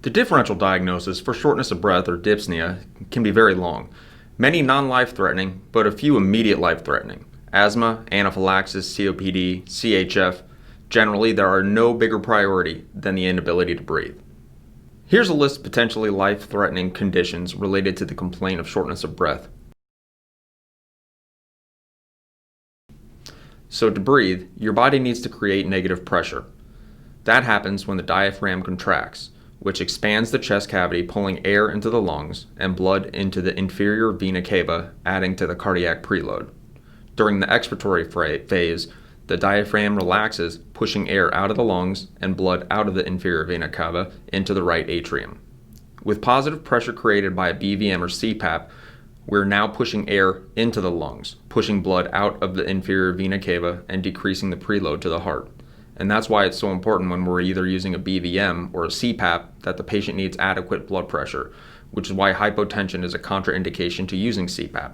The differential diagnosis for shortness of breath or dyspnea can be very long. Many non-life-threatening, but a few immediate life-threatening. Asthma, anaphylaxis, COPD, CHF. Generally, there are no bigger priority than the inability to breathe. Here's a list of potentially life-threatening conditions related to the complaint of shortness of breath. So to breathe, your body needs to create negative pressure. That happens when the diaphragm contracts, which expands the chest cavity, pulling air into the lungs and blood into the inferior vena cava, adding to the cardiac preload. During the expiratory phase, the diaphragm relaxes, pushing air out of the lungs and blood out of the inferior vena cava into the right atrium. With positive pressure created by a BVM or CPAP, we're now pushing air into the lungs, pushing blood out of the inferior vena cava and decreasing the preload to the heart. And that's why it's so important when we're either using a BVM or a CPAP that the patient needs adequate blood pressure, which is why hypotension is a contraindication to using CPAP.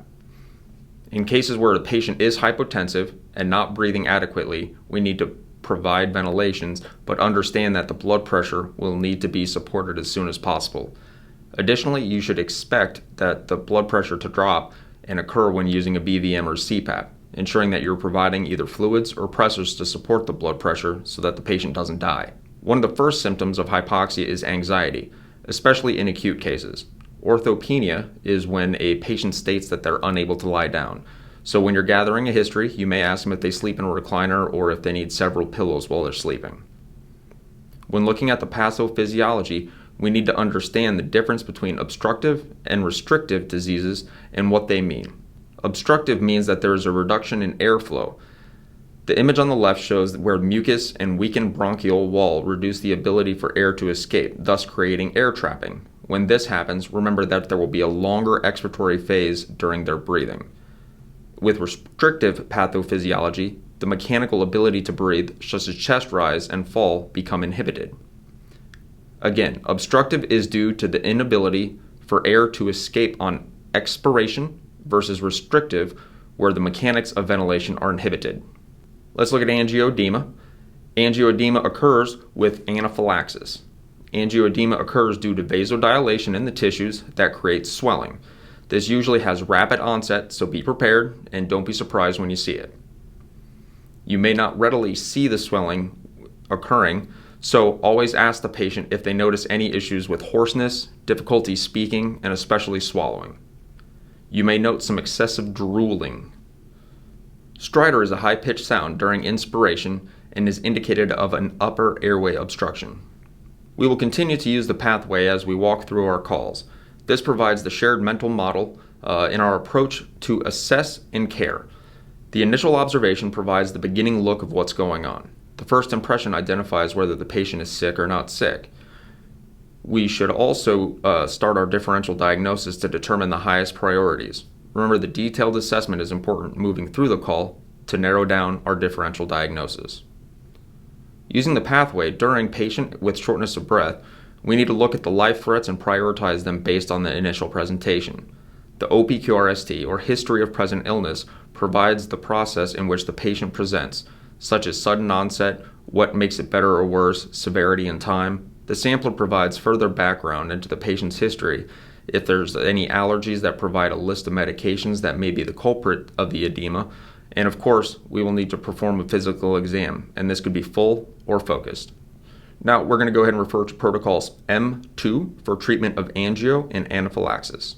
In cases where the patient is hypotensive and not breathing adequately, we need to provide ventilations, but understand that the blood pressure will need to be supported as soon as possible. Additionally, you should expect that the blood pressure to drop and occur when using a BVM or CPAP, ensuring that you're providing either fluids or pressors to support the blood pressure so that the patient doesn't die. One of the first symptoms of hypoxia is anxiety, especially in acute cases. Orthopnea is when a patient states that they're unable to lie down. So when you're gathering a history, you may ask them if they sleep in a recliner or if they need several pillows while they're sleeping. When looking at the pathophysiology, we need to understand the difference between obstructive and restrictive diseases and what they mean. Obstructive means that there is a reduction in airflow. The image on the left shows where mucus and weakened bronchial wall reduce the ability for air to escape, thus creating air trapping. When this happens, remember that there will be a longer expiratory phase during their breathing. With restrictive pathophysiology, the mechanical ability to breathe, such as chest rise and fall, become inhibited. Again, obstructive is due to the inability for air to escape on expiration versus restrictive, where the mechanics of ventilation are inhibited. Let's look at angioedema. Angioedema occurs with anaphylaxis. Angioedema occurs due to vasodilation in the tissues that creates swelling. This usually has rapid onset, so be prepared and don't be surprised when you see it. You may not readily see the swelling occurring, so always ask the patient if they notice any issues with hoarseness, difficulty speaking, and especially swallowing. You may note some excessive drooling. Stridor is a high-pitched sound during inspiration and is indicative of an upper airway obstruction. We will continue to use the pathway as we walk through our calls. This provides the shared mental model in our approach to assess and care. The initial observation provides the beginning look of what's going on. The first impression identifies whether the patient is sick or not sick. We should also start our differential diagnosis to determine the highest priorities. Remember, the detailed assessment is important moving through the call to narrow down our differential diagnosis. Using the pathway during patient with shortness of breath, we need to look at the life threats and prioritize them based on the initial presentation. The OPQRST, or history of present illness, provides the process in which the patient presents, such as sudden onset, what makes it better or worse, severity and time. The sampler provides further background into the patient's history. If there's any allergies, that provide a list of medications that may be the culprit of the edema. And of course, we will need to perform a physical exam, and this could be full or focused. Now we're going to go ahead and refer to protocols M2 for treatment of angio and anaphylaxis.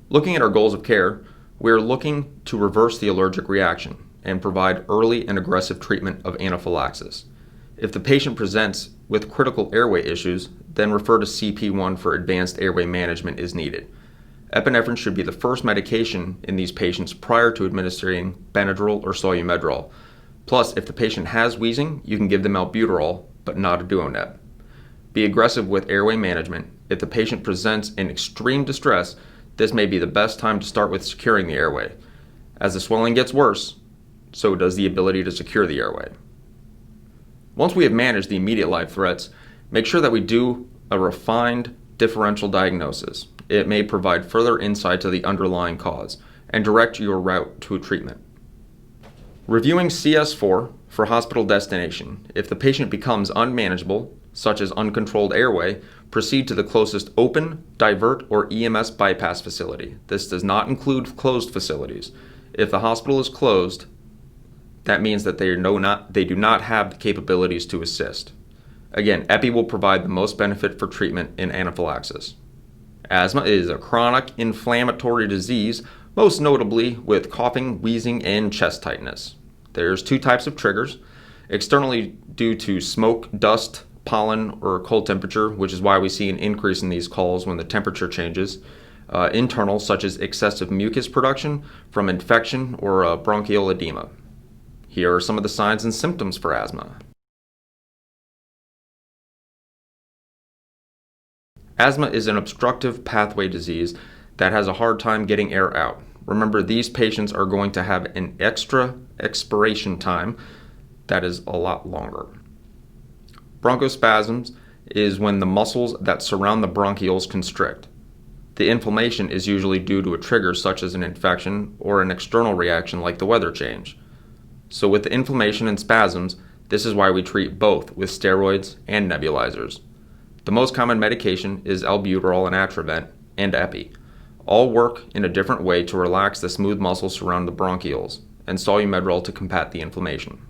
Looking at our goals of care, we are looking to reverse the allergic reaction and provide early and aggressive treatment of anaphylaxis. If the patient presents with critical airway issues, then refer to CP1 for advanced airway management is needed. Epinephrine should be the first medication in these patients prior to administering Benadryl or Solumedrol. Plus, if the patient has wheezing, you can give them albuterol, but not a Duoneb. Be aggressive with airway management. If the patient presents in extreme distress, this may be the best time to start with securing the airway. As the swelling gets worse, so does the ability to secure the airway. Once we have managed the immediate life threats, make sure that we do a refined differential diagnosis. It may provide further insight to the underlying cause and direct your route to a treatment. Reviewing CS4 for hospital destination. If the patient becomes unmanageable, such as uncontrolled airway, proceed to the closest open, divert, or EMS bypass facility. This does not include closed facilities. If the hospital is closed, that means that they do not have the capabilities to assist. Again, epi will provide the most benefit for treatment in anaphylaxis. Asthma is a chronic inflammatory disease, most notably with coughing, wheezing, and chest tightness. There's two types of triggers: externally due to smoke, dust, pollen, or cold temperature, which is why we see an increase in these calls when the temperature changes. Internal, such as excessive mucus production from infection or bronchial edema. Here are some of the signs and symptoms for asthma. Asthma is an obstructive pathway disease that has a hard time getting air out. Remember, these patients are going to have an extra expiration time that is a lot longer. Bronchospasms is when the muscles that surround the bronchioles constrict. The inflammation is usually due to a trigger such as an infection or an external reaction like the weather change. So with the inflammation and spasms, this is why we treat both with steroids and nebulizers. The most common medication is albuterol and Atrovent and epi. All work in a different way to relax the smooth muscles surrounding the bronchioles, and Solumedrol to combat the inflammation.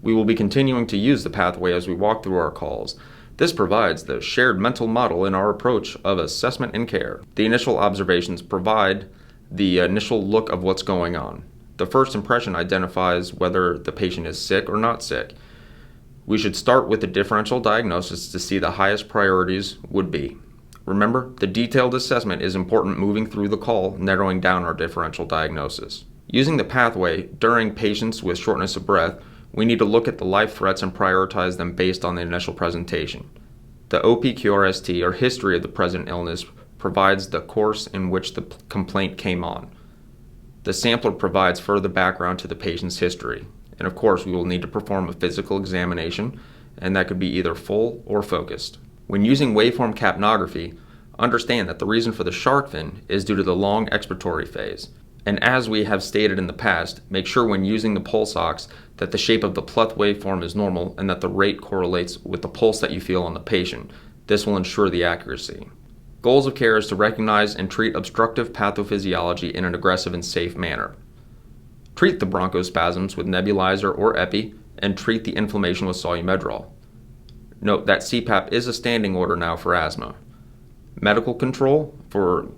We will be continuing to use the pathway as we walk through our calls. This provides the shared mental model in our approach of assessment and care. The initial observations provide the initial look of what's going on. The first impression identifies whether the patient is sick or not sick. We should start with the differential diagnosis to see the highest priorities would be. Remember, the detailed assessment is important moving through the call, narrowing down our differential diagnosis. Using the pathway during patients with shortness of breath, we need to look at the life threats and prioritize them based on the initial presentation. The OPQRST, or history of the present illness, provides the course in which the complaint came on. The sampler provides further background to the patient's history. And of course, we will need to perform a physical examination, and that could be either full or focused. When using waveform capnography, understand that the reason for the shark fin is due to the long expiratory phase. And as we have stated in the past, make sure when using the pulse ox that the shape of the Pleth waveform is normal and that the rate correlates with the pulse that you feel on the patient. This will ensure the accuracy. Goals of care is to recognize and treat obstructive pathophysiology in an aggressive and safe manner. Treat the bronchospasms with nebulizer or epi, and treat the inflammation with Solumedrol. Note that CPAP is a standing order now for asthma.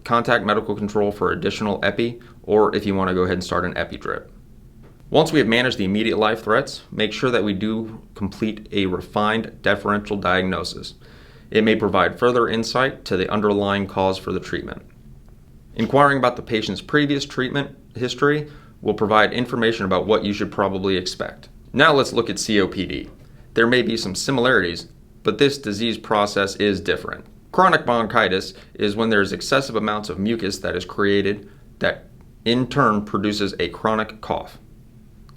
Contact medical control for additional epi, or if you want to go ahead and start an epi drip. Once we have managed the immediate life threats, make sure that we do complete a refined differential diagnosis. It may provide further insight to the underlying cause for the treatment. Inquiring about the patient's previous treatment history will provide information about what you should probably expect. Now let's look at COPD. There may be some similarities, but this disease process is different. Chronic bronchitis is when there is excessive amounts of mucus that is created that in turn produces a chronic cough.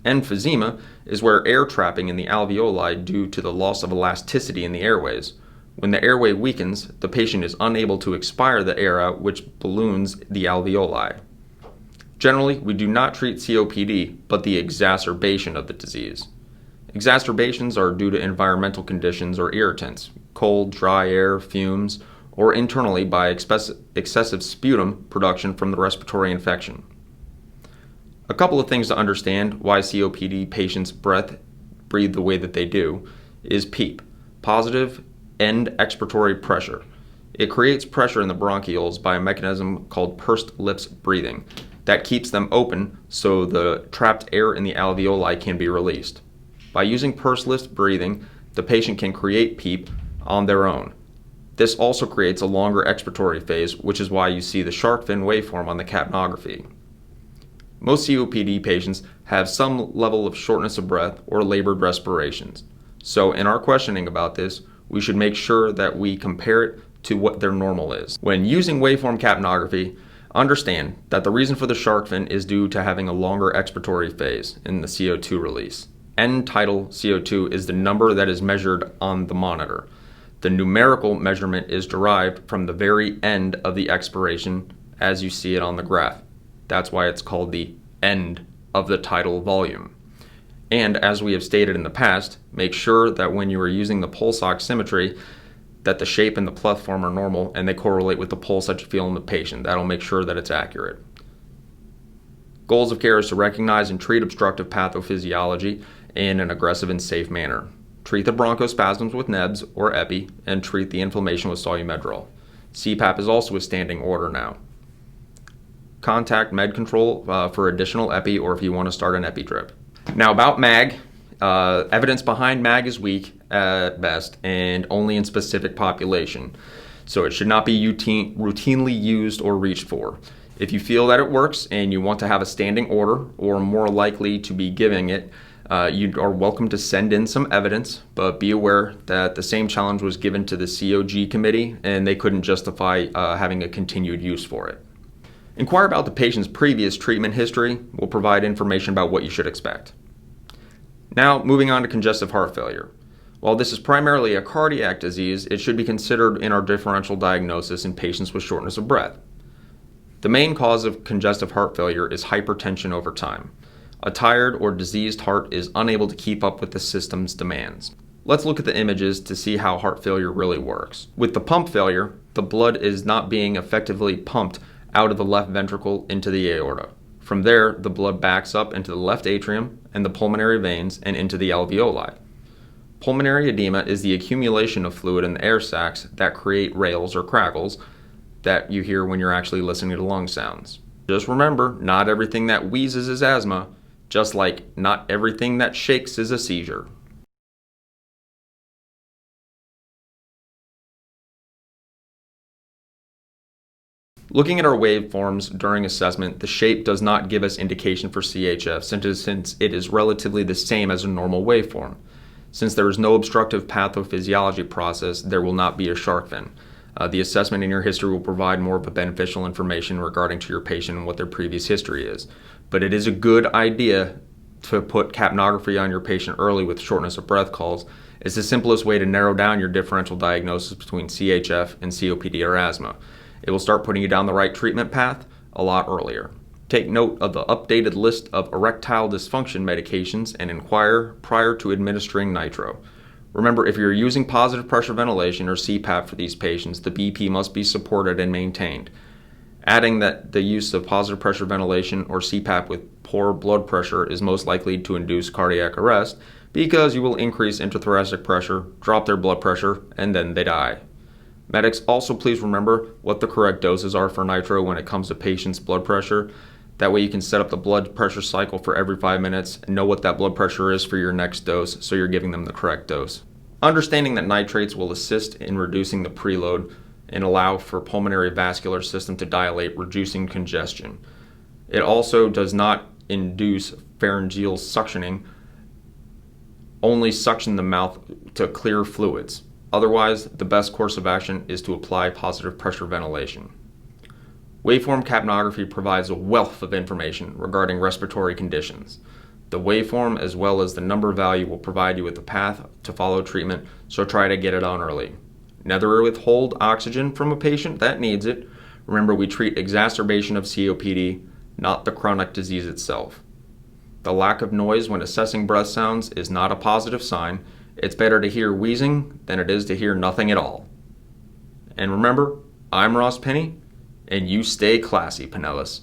Emphysema is where air trapping in the alveoli due to the loss of elasticity in the airways. When the airway weakens, the patient is unable to expire the air out, which balloons the alveoli. Generally, we do not treat COPD, but the exacerbation of the disease. Exacerbations are due to environmental conditions or irritants, cold, dry air, fumes, or internally by excessive sputum production from the respiratory infection. A couple of things to understand why COPD patients breathe the way that they do is PEEP, positive end expiratory pressure. It creates pressure in the bronchioles by a mechanism called pursed lips breathing that keeps them open so the trapped air in the alveoli can be released. By using pursed lips breathing, the patient can create PEEP on their own. This also creates a longer expiratory phase, which is why you see the shark fin waveform on the capnography. Most COPD patients have some level of shortness of breath or labored respirations. So in our questioning about this, we should make sure that we compare it to what their normal is. When using waveform capnography, understand that the reason for the shark fin is due to having a longer expiratory phase in the CO2 release. End tidal CO2 is the number that is measured on the monitor. The numerical measurement is derived from the very end of the expiration as you see it on the graph. That's why it's called the end of the tidal volume. And as we have stated in the past, make sure that when you are using the pulse oximetry, that the shape and the platform are normal and they correlate with the pulse that you feel in the patient. That'll make sure that it's accurate. Goals of care is to recognize and treat obstructive pathophysiology in an aggressive and safe manner. Treat the bronchospasms with nebs or epi, and treat the inflammation with solumedrol. CPAP is also a standing order now. Contact med control for additional epi, or if you want to start an epi drip. Now about MAG, evidence behind MAG is weak at best and only in specific population. So it should not be routinely used or reached for. If you feel that it works and you want to have a standing order or more likely to be giving it, you are welcome to send in some evidence, but be aware that the same challenge was given to the COG committee and they couldn't justify having a continued use for it. Inquire about the patient's previous treatment history. Will provide information about what you should expect. Now, moving on to congestive heart failure. While this is primarily a cardiac disease, it should be considered in our differential diagnosis in patients with shortness of breath. The main cause of congestive heart failure is hypertension over time. A tired or diseased heart is unable to keep up with the system's demands. Let's look at the images to see how heart failure really works. With the pump failure, the blood is not being effectively pumped out of the left ventricle into the aorta. From there, the blood backs up into the left atrium and the pulmonary veins and into the alveoli. Pulmonary edema is the accumulation of fluid in the air sacs that create rales or crackles that you hear when you're actually listening to lung sounds. Just remember, not everything that wheezes is asthma, just like not everything that shakes is a seizure. Looking at our waveforms during assessment, the shape does not give us indication for CHF since it is relatively the same as a normal waveform. Since there is no obstructive pathophysiology process, there will not be a shark fin. The assessment in your history will provide more of a beneficial information regarding to your patient and what their previous history is. But it is a good idea to put capnography on your patient early with shortness of breath calls. It's the simplest way to narrow down your differential diagnosis between CHF and COPD or asthma. It will start putting you down the right treatment path a lot earlier. Take note of the updated list of erectile dysfunction medications and inquire prior to administering nitro. Remember, if you're using positive pressure ventilation or CPAP for these patients, the BP must be supported and maintained. Adding that the use of positive pressure ventilation or CPAP with poor blood pressure is most likely to induce cardiac arrest because you will increase intrathoracic pressure, drop their blood pressure, and then they die. Medics, also please remember what the correct doses are for nitro when it comes to patients' blood pressure. That way you can set up the blood pressure cycle for every 5 minutes and know what that blood pressure is for your next dose so you're giving them the correct dose. Understanding that nitrates will assist in reducing the preload and allow for pulmonary vascular system to dilate, reducing congestion. It also does not induce pharyngeal suctioning, only suction the mouth to clear fluids. Otherwise, the best course of action is to apply positive pressure ventilation. Waveform capnography provides a wealth of information regarding respiratory conditions. The waveform as well as the number value will provide you with a path to follow treatment, so try to get it on early. Never withhold oxygen from a patient that needs it. Remember, we treat exacerbation of COPD, not the chronic disease itself. The lack of noise when assessing breath sounds is not a positive sign. It's better to hear wheezing than it is to hear nothing at all. And remember, I'm Ross Penny, and you stay classy, Pinellas.